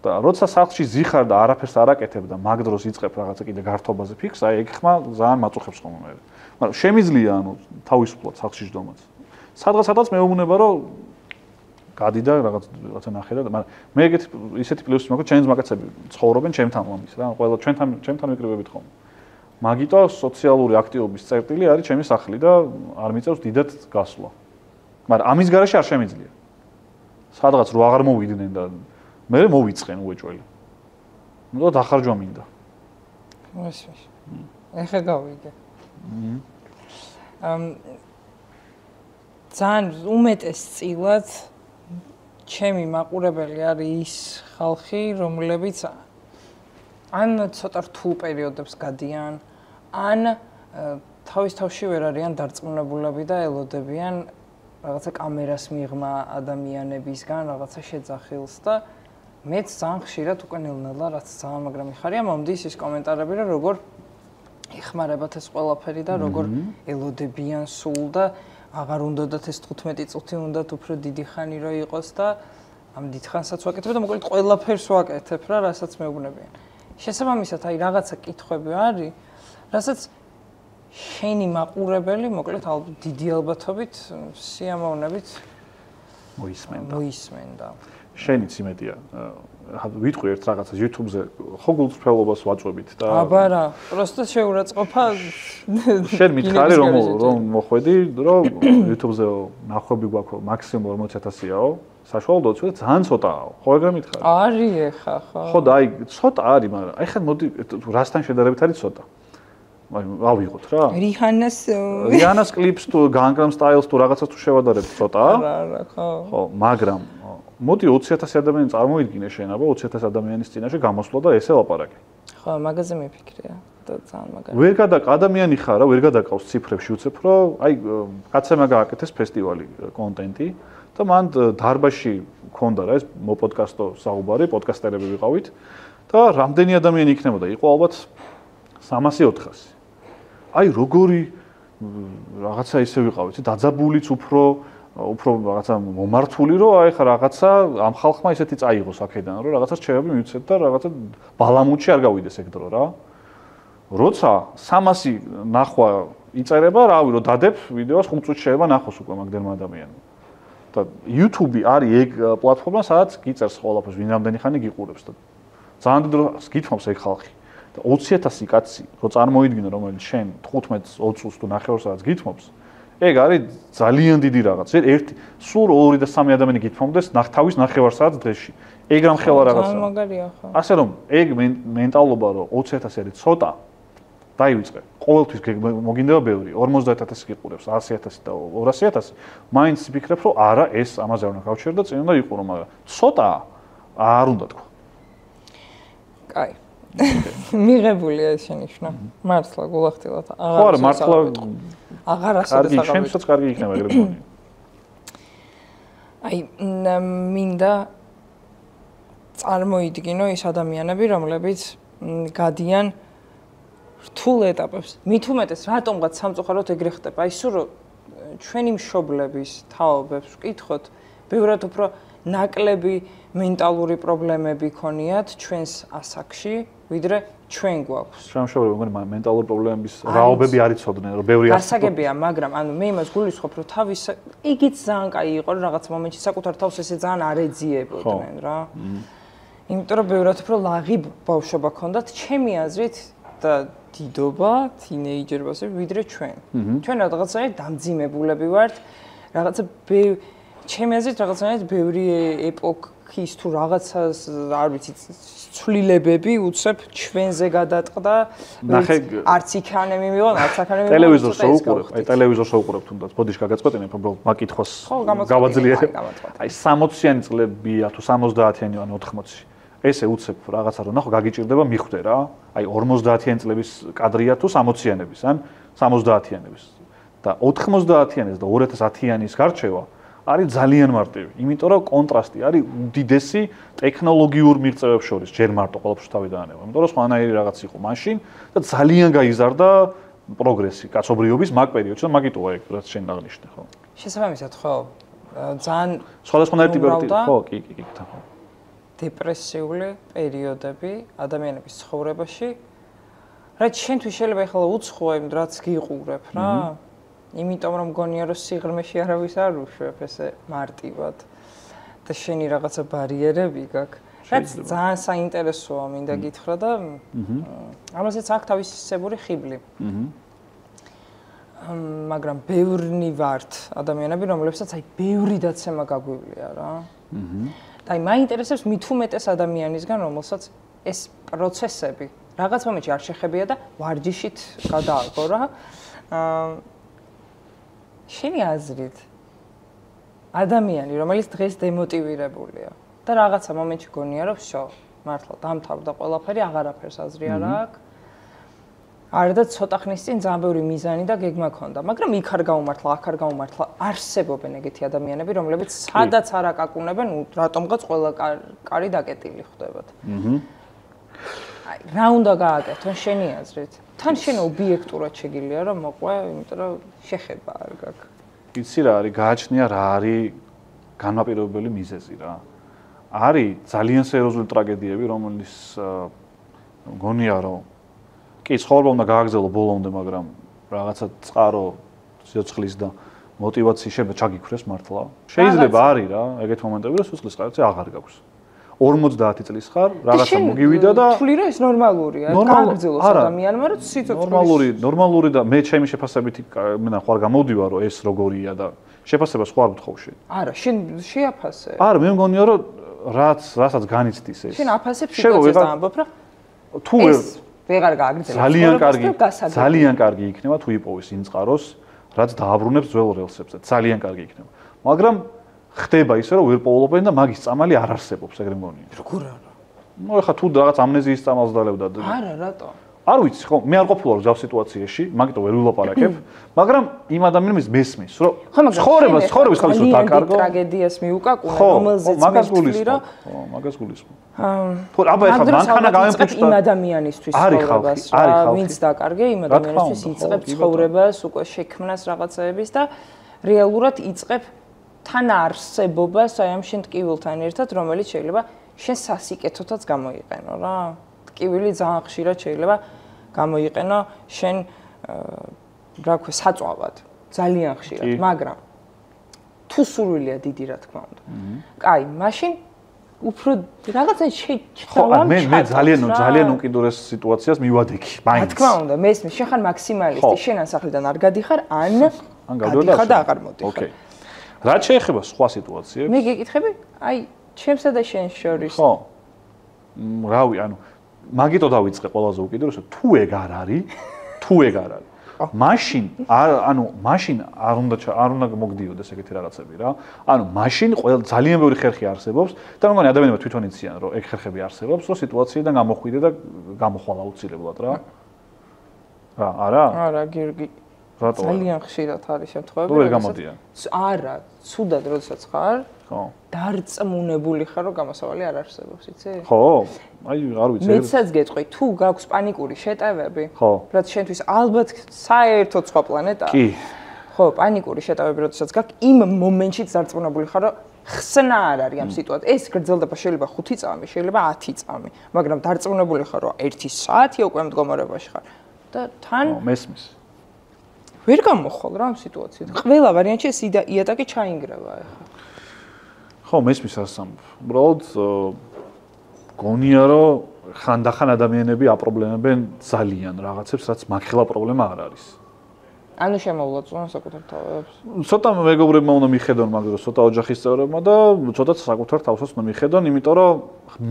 და როცა სახლში ზიხარ და არაფერს არ აკეთებ და მაგ დროს იწყებ რაღაცა კიდე გართობაზე ფიქს, აი ეგ ხმა ძალიან მაწუხებს ხოლმე მე. მაგრამ შემიძლია ანუ თავისუფლად სახლში ჯდომაც. სადღაც მეუბნება რომ გადი და რაღაცა ნახე და მაგრამ მე ეგეთი ისეთი პლუსი მაქვს, ჩემს მაგაცები ცხოვრობენ ჩემთან მომის რა. ყველა ჩემთან ვიკრიბებით ხოლმე. მაგიტო სოციალური აქტივობის წერტილი არის ჩემი სახლი და არ მიწევს დიდად გასვლა. მაგრამ ამის გარეშე არ შემიძლია. სადღაც რო აღარ მოვიდნენ და მე მოვიწყენ უეჭველი. ნუ დახარჯვა მინდა. მოსმის. ეხა გავიგე. ძალიან უმეტესწილად ჩემი მაყურებელი არის ის ხალხი, რომლებიც ან ცოტა რთულ პერიოდებს გადიან, ან თავის თავში ვერ არიან დარწმუნებულები და ელოდებიან რაღაცა კამერას მიღმა ადამიანებისგან, რაღაცა შეძახილს და მეც ძალიან ხშირად უკვე ნელ-ნელა რაც ძალიან მაგრამ იხარია მომდის ის კომენტარები, რომ როგორ ეხმარებათ ეს ყველაფერი და როგორ ელოდებიან სულ და აღარ უნდათ ეს 15 წუთი უნდათ უფრო დიდი ხანი რო იყოს და ამ დიდხანსაც ვაკეთებ და მოკლედ ყველაფერს ვაკეთებ რა, რასაც მეუბნებიან. შესაბამისად, აი რაღაცა კითხვები არის, რასაც შენი მაყურებელი მოკლედ დიდი ალბათობით სიამოვნებით მოისმენდა. შენიც იმედია. ვიტყვი ერთ რაღაცას YouTube-ზე ხო გულწრფელობას ვაწვევით და აბა რა, просто შეურაცხყოფა შენ მითხარი რომ მოხვედი, რომ YouTube-ზე ნახვები გვაქვს მაქსიმუმ 40,000-იაო, საშუალო 20 ძალიან ცოტაა. ხო ეგრე მითხარი? არის ეხა, ხო. ხო და აი ცოტა არის, მაგრამ აი ხა მოდი რასთან შედარებით არის ცოტა. აი ავიღოთ რა. რიანას კლიპს თუ Gangnam Style-ს თუ რაღაცას თუ შევადარებ ცოტაა. არა, ხო. ხო, მაგრამ მოდი 20,000 ადამიანი წარმოიდგინე შენ, აბა 20,000 ადამიანის წინაშე გამოსვლა და ესე ლაპარაკი. ხო, მაგაზე მიფიქრია და ძალიან მაგარი. ვერ ადამიანი ხარ რა, ვერ გადაკავს ციფრებში უცებ, რომ აი კაცემ გააკეთეს ფესტივალი კონტენტი და მან დარბაში ქონდა რა ეს მოპოდკასტო საუბარი, პოდკასტერები ვიყავით და რამდენი ადამიანი იქნებოდა? იყო ალბათ 300-400. აი როგორი რაღაცა ისე ვიყავით, დაძაბულიც უფრო რაღაცა მომართული რომ აი ხა რაღაცა ამ ხალხმა ისეთი წაიღოს აქედან რომ რაღაცა რჩევები მივცეთ და რაღაცა ბალამუტში არ გავიდეს ეგ დრო რა. როცა 300 ნახვა იწერება, რავი რომ დადებ ვიდეოს 5 წუთში შეიძლება ნახოს უკვე მაგდენმა ადამიანმა. და YouTube არის ეგ პლატფორმა, სადაც გიწერს ყველაფერს, ვინ რამდენი ხანი გიყურებს და ძალიან დიდ დროს გითხოვს ეგ ხალხი. და 20,000 კაცი რო წარმოიდგინო, რომელიც შენ 15-20 წუთს თუ ნახევარ საათს გითხოვს, ეგ არის ძალიან დიდი რაღაც. სულ 2 და 3 ადამიანი გითხოვდეს თავის ნახევარ საათს დღეში. ეგ რამ ხელა რაღაცა. ძალიან მაგარია ხო. ასე რომ ეგ მენტალობა რომ 20,000 არის ცოტა დაივიწყე. ყოველთვის მოგინდება ბევრი, 50,000 გიყურებს, 100,000 და 200,000, მაინც ვფიქრებ რომ არა ეს ამაზე არ უნდა გავჩერ და წინ უნდა იყურო, მაგრამ ცოტა არ უნდა თქვა. კაი. მიღებულია ეს შენიშვნა. მართლა გულახდილად. ხო არა, მართლა აღარ ასწორებს აღარ. შენსაც კარგი იქნება ეგრე მგონი. აი, მინდა წარმოიდგინო ის ადამიანები, რომლებიც გადიან რთულ ეტაპებს. მით უმეტეს რატომღაც სამწუხაროდ ეგრე ხდება. აი სულ რომ ჩვენი მშობლების თაობებს ვკითხოთ, ბევრად უფრო ნაკლები მენტალური პრობლემები ქონიათ ჩვენს ასაკში, ვიდრე ჩვენ გვაქვს. შემშობლები მგონი მენტალური პრობლემების რაობები არ იცოდნენ, რომ ბევრი ასაგებია, მაგრამ ანუ მე იმას გულისხმობ, რომ თავის იგიც ძალიან კაი იყო, რომ რაღაც მომენტში საკუთარ თავს ესე ძალიან არ ეძიებოდნენ რა. იმიტომ რომ ბევრად უფრო ლაღი ბავშვობა ქონდათ, ჩემი აზრით და დიდობა, თინეიჯერბასები, ვიდრე ჩვენ. ჩვენ რაღაცაა დამძიმებულები ვართ, რაღაცა ჩემი აზრით რაღაცაა ბევრი ეპოქის თუ რაღაცას არ ვიცი ცვლილებები უცებ ჩვენზე გადატყდა. არც იქანე მივიღო, არც აქანე მივიღო. ტელევიზორს უყურებ, აი ტელევიზორს უყურებ თუნდაც, ბოდიში გაგაწყვეტინებ, უბრალოდ მაკითხოს გავაძლიერებ. აი 60-იანი წლებია თუ 70-იანი ან 80-ი. ესე უცებ რაღაცა რომ ნახო გაგიჭირდება მიხვდე რა. აი 50-იანი წლების კადრია თუ 60-იანების ან 70-იანების. და 90-იანის და 2010-იანის გარჩევა არის ძალიან მარტივი. იმიტომ რომ კონტრასტი არის უდიდესი ტექნოლოგიურ მიღწევებს შორის, ჯერ მარტო ყველაფერს თავი დაანება. იმიტომ რომ სხვანაირი რაღაც იყო მაშინ და ძალიან გაიზარდა პროგრესი კაცობრიობის მაგ პერიოდში და მაგიტოა ეგ რაც შენ აღნიშნე, ხო? შესაბამისად, ხო. ძალიან სხვადასხვანაირი ტიპები, ხო, კი, ხო. დეპრესიული პერიოდები ადამიანების ცხოვრებაში, რაც შენთვის შეიძლება ახლა უცხოა იმ რაც გიყურებ რა. იმიტომ რომ მგონია რომ სიღრმეში არავის არ უშვებ ესე მარტივად და შენი რაღაცა ბარიერები გაქვს. რაც ძალიან საინტერესოა, მინდა გითხრა და ამაზეც აქვს თავისებური ხიბლი. მაგრამ ბევრნი ვართ ადამიანები, რომლებსაც აი ბევრი დაცემა გაგვივლია რა. და აი მაინტერესებს მით უმეტეს ადამიანისგან, რომელსაც ეს პროცესები რაღაც მომენტში არ შეხებია და ვარჯიშით გადააგო რა. შენი აზრით ადამიანი, რომელიც დღეს დემოტივირებულია და რაღაცა მომენტში გონია, რომ всё, მართლა დამთავრდა ყველაფერი, აღარაფერს აზრი არ აქვს. არდა ცოტა ხნის წინ ძალიან ბევრი მიზანი და გეგმა ქონდა, მაგრამ იქ არ გაუმართლა, აქ არ გაუმართლა. არსებობენ ეგეთი ადამიანები, რომლებიც სადაც არ აკაკუნებენ, რატომღაც ყველა კარი დაკეტილი ხდებათ. აი, რა უნდა გააკეთონ შენი აზრით? თან შენ ობიექტურად შეგიძლია რომ მოყვე, იმიტომ რომ შეხება არ გაქვს. იცი რა არის, გააჩნია რა არის განმაპირობებელი მიზეზი რა. არის ძალიან სერიოზული ტრაგედიები, რომელიც მგონია რომ კი ცხოვრება უნდა გააგრძელო ბოლომდე, მაგრამ რაღაცა წყარო სიცოცხლის და мотиваციის შეიძლება ჩაგიქრეს მართლა. შეიძლება არის რა, ეგეთ მომენტები რომ სიცოცხლის წყაროც აღარ გაქვს. 50 წლის ხარ, რაღაცა მოგივიდა და თვლი რა ეს ნორმალურია, გააგრძელოს ადამიანმა რომ სიცოცხლის ნორმალური და მე ჩემი შეფასებით მე ხარ გამოვდივარ რომ ეს როგორია და შეფასება სხვა არ ვთხოვში. არა, შენ შეაფასე. არა, მე მგონია რომ რასაც განიცდის ეს. შენ აფასებ სიტუაციას და ამბობ რა. თუ ვეღარ გააგრძელოს. ძალიან კარგი იქნება თუ იპოვეს იმ წყაროს, რაც დააბრუნებს ძველ რელსებზე. ძალიან კარგი იქნება. მაგრამ ხდება ისე რომ ვერ პოულობენ და მაგის წამალი არ არსებობს, ეგრე მგონია. როგორ არა? ნუ ეხლა თუ რაღაც ამნეზიის წამალს დალევდა. არა, რატო? არ ვიცი, ხო, მე არ ყოფილა რომ ზავ სიტუაციაში, მაგიტომ ვერ ვილაპარაკებ, მაგრამ იმ ადამიანის მესმის, რომ ცხოვრების ხალხი დაკარგო. ტრაგედიას მიუკაკუნა, რომელზეც მეთვლი, რომ მაგას გულისხმობ. ხო, აბა ეხლა მანქანა გამემფუჭდა იმ ადამიანისთვის ცხოვრებას, ვინც დაკარგე, იმ ადამიანისთვის იწყებ ცხოვრებას, უკვე შექმნას რაღაცეების და რეალურად იწყებ თან არსებობას აი ამ შენ ტკივილთან ერთად, რომელიც შეიძლება შენ სასიკეთოთაც გამოიყენო რა. ტკივილი ძალიან ხშირად შეიძლება გამოიყენო შენ რა ქვია საწვავად, ძალიან ხშირად, მაგრამ თუ სურვილია დიდი რა თქმა უნდა. კაი, მაშინ უფრო რაღაცა შეჭრა. მე ძალიან უკიდურეს სიტუაციას მივადექი, მაინც. რა თქმა უნდა, მესმის, შენ ხარ მაქსიმალისტი, შენ ან სახლიდან არ გადიხარ, ან გადიხარ და აღარ მოდიხარ. ოკეი. რაც შეეხება სხვა სიტუაციებს? მე გეკითხები? აი, ჩემსა და შენ შორის. ხო. რავი, ანუ მაგიტო დავიწყე ყველაზე უკიდურესო, თუ ეგ არ არის, მაშინ არ უნდა მოგდიოდეს ეგეთი რაღაცები რა. ანუ მაშინ ძალიან ბევრი ხერხი არსებობს და მგონი ადამიანებმა თვითონ იციან, რომ ეგ ხერხები არსებობს, რომ სიტუაციიდან გამოხვიდე და გამოხვალ აუცილებლად რა. რა, არა? არა, გიორგი. რატო? ძალიან ხშირად არის შემთხვევები. თუ ვერ გამოდიან. არა, ცუდად როდესაც ხარ. ხო. დარწმუნებული ხარ, რომ გამოსავალი არ არსებობს, იცი? ხო. აი, არ ვიცი. მეცაც გეტყვი, თუ გაქვს პანიკური შეტევები, ხო. რაც შენთვის ალბათ საერთოდ სხვა პლანეტაა. კი. ხო, პანიკური შეტევები, როდესაც გაქვს, იმ მომენტშიც დარწმუნებული ხარ, რომ ხსნა არ არის ამ სიტუაციას. ეს გრძელდება შეიძლება 5 წამი, შეიძლება 10 წამი, მაგრამ დარწმუნებული ხარ, რომ 1 საათი უკვე მდგომარეობაში ხარ. და თან მესმის. ვერ გამოხვალ რა ამ სიტუაციით. ყველა ვარიანტში ეს იატაკი ჩაინგრევა ახლა. ხო, მესმის ასამბ. უბრალოდ გონია რომ ხანდახან ადამიანები აპრობლემებენ ძალიან რაღაცებს, რაც მაგხელა პრობლემა არ არის. ანუ შემოვლაწუნონ საკუთარ თავებს. ცოტა მეგობრებმა უნდა მიხედონ მაგას, ცოტა ოჯახის წევრებმა და ცოტა საკუთარ თავსაც უნდა მიხედონ, იმიტომ რომ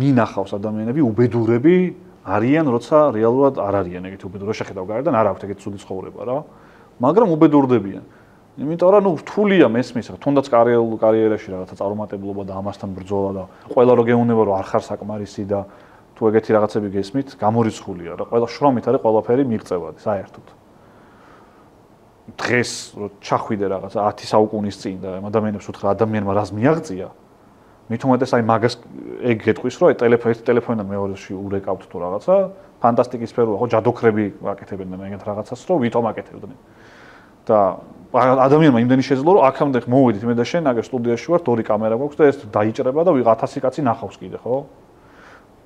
მინახავს ადამიანები უბედურები არიან, როცა რეალურად არ არიან ეგეთი უბედურება შეხედავ გარედან, არ აქვთ ეგეთი ცუდი ცხოვრება რა. მაგრამ უბედურდებიან. იმიტომ რომ ნუ რთულია მესმის, თუნდაც კარიერაში რაღაცა წარუმატებლობა და ამასთან ბრძოლა და ყველა რო გეუბნება რომ არ ხარ საკმარისი და თუ ეგეთი რაღაცები გესმით, გამორიცხულია რა. ყველა შრომით არის ყველაფერი მიღწევადი საერთოდ. დღეს რო ჩახვიდე რაღაცა 10 საუკუნის წინ და ადამიანებს უთხრა ადამიანმა რას მიაღწია, მით უმეტეს აი მაგას ეგ გეტყვის რომ აი ტელეფონიდან მეორეში ურეკავთ თუ რაღაცა, ფანტასტიკის სფეროა, ხო, ჯადოქრები აკეთებენ და ეგეთ რაღაცას რომ ვითომ აკეთებდნენ. და ადამიანმა იმდენი შეძლო რომ აქამდე მოვიდით მე და შენ აგერ სტუდიაში ვართ, 2 კამერა გვაქვს და ეს დაიჭრება და 1000 კაცი ნახავს კიდე, ხო?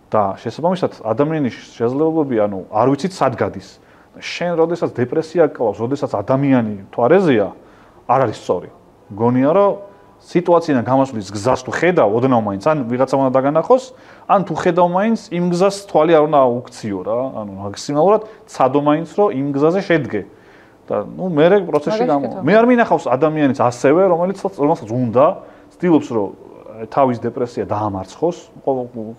და შესაბამისად ადამიანის შესაძლებლობები, ანუ არ ვიცით სად გადის. შენ როდესაც დეპრესია გკლავს, როდესაც ადამიანი თვარეზეა, არ არის სწორი. მგონია რომ სიტუაციიდან გამოსვლის გზას თუ ხედავ, ოდნავ მაინც ან ვიღაცა უნდა დაგანახოს, ან თუ ხედავ მაინც იმ გზას თვალი არ უნდა აუქციო რა, ანუ მაქსიმალურად ცადო მაინც რომ იმ გზაზე შედგე. და ნუ მე პროცესში მე არ მინახავს ადამიანის ასევე, რომელსაც უნდა ცდილობს რომ თავის დეპრესია დაამარცხოს,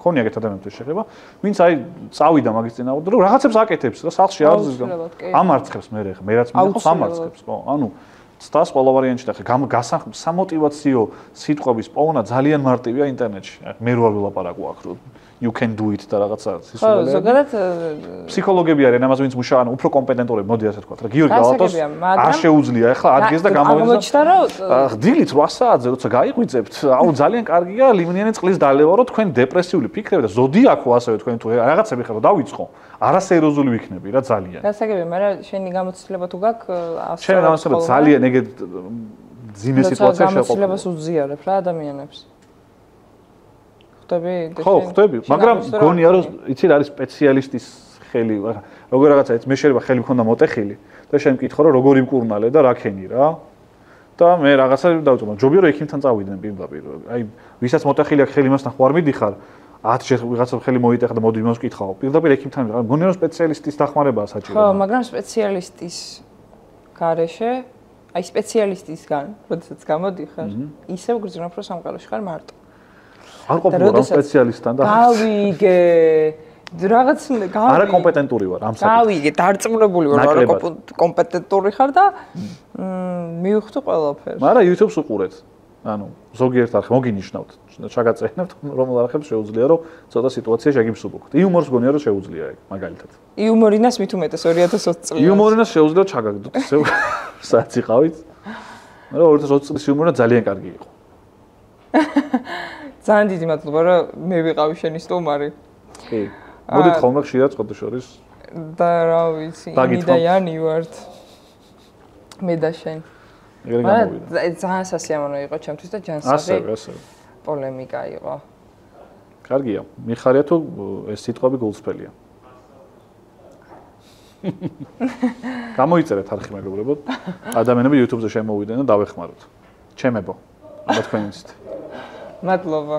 ხონია ეგეთ ადამიანებს შეეხება, ვინც აი წავიდა მაგის წინააღმდეგ, რომ რაღაცებს აკეთებს და სახლში არის ამარცხებს მე რაც მინახავს ამარცხებს, ხო, ანუ ცდას ყველა ვარიანტში და ხა სამოტივაციო სიტყვების პოვნა ძალიან მარტივია ინტერნეტში. მე რო არ ვილაპარაკო აქ რომ you can do it და რაღაცა სისულელე. ხო, ზოგადად ფსიქოლოგები არიან ამაზე ვინც მუშაობენ, ანუ უფრო კომპეტენტურები, მოდი ასე ვთქვათ რა. გიორგი გალატოს არ შეუძლია ახლა ადგეს და გამოვიდა რომ დილით 8 საათზე როცა გაიღვიძებთ, აუ ძალიან კარგია ლიმონიანი წყლის დალევა, რომ თქვენ დეპრესიული ფიქრები და ზოდიაქო ასევე თქვენ თუ რაღაცები ხარ რომ დავიწყო, არასერიოზული ვიქნები რა ძალიან. გასაგებია, მაგრამ შენი გამოცდილება თუ გაქვს შენი გამოცდილება ძალიან ეგეთ ძიმე სიტუაციაში შეყოფილი. გამოცდილებას უზიარებ რა ადამიანებს. ხო, ხვდები, მაგრამ გონია რომ იცი რა არის სპეციალისტის ხელი, როგორ რაღაცა ეს მე შეიძლება ხელი მქონდა მოტეხილი და შენ მკითხო რომ როგორი მკურნალე და რა ქენი რა. და მე რაღაცა დავწუმა, ჯობია რომ ექიმთან წავიდნენ პირდაპირ. აი, ვისაც მოტეხილი აქვს ხელი მასთან ხوار მიდიხარ, 10 ჯერ ვიღაცა ხელი მოიტეხა და მოდი იმას ვკითხავ. პირდაპირ ექიმთან ვიღარ. გონია რომ სპეციალისტის დახმარებაა საჭირო. ხო, მაგრამ სპეციალისტის გარეშე, აი სპეციალისტისგან, როდესაც გამოდიხარ, ისევ გრძნობ რომ სამყაროში ხარ მარტო. არ ყოფილა რა სპეციალისტთან და გავიგე რაღაც არა კომპეტენტური ვარ ამ საკითხში. გავიგე, დარწმუნებული ვარ, რომ კომპეტენტური ხარ და მივხვდი ყველაფერს. მაგრამ YouTube-ს უყურეთ. ანუ ზოგიერთ არხი მოგინიშნავთ, ჩაგაწერნებთ, რომელ არხებს შეუძლია რომ ცოტა სიტუაცია შეგიმსუბუქოთ. იუმორს გონია რომ შეუძლია ეგ, მაგალითად. იუმორინას მით უმეტეს 2020 წელს. იუმორინას შეუძლია ჩაგაგდოთ ისე სადაც იყავით. მაგრამ 2020 წლის იუმორინა ძალიან კარგი იყო. ძალიან დიდი მადლობა რომ მე ვიყავი შენი სტუმარი. კი. მოდით ხოლმე ხშირად წყოთა შორის. და რა ვიცი, იმი და იანი ვართ. მე და შენ. ეგრე გამოვიდა. ძალიან სასიამოვნო იყო ჩემთვის და ჯანსაღი ასე. პოლემიკა იყო. კარგია. მიხარია თუ ეს სიტყვები გულწრფელია. გამოიწერეთ არხი მეგობრებო. ადამიანები YouTube-ზე შემოვიდნენ და დავეხმაროთ. ჩემებო. აბა თქვენ იცით. მადლობა.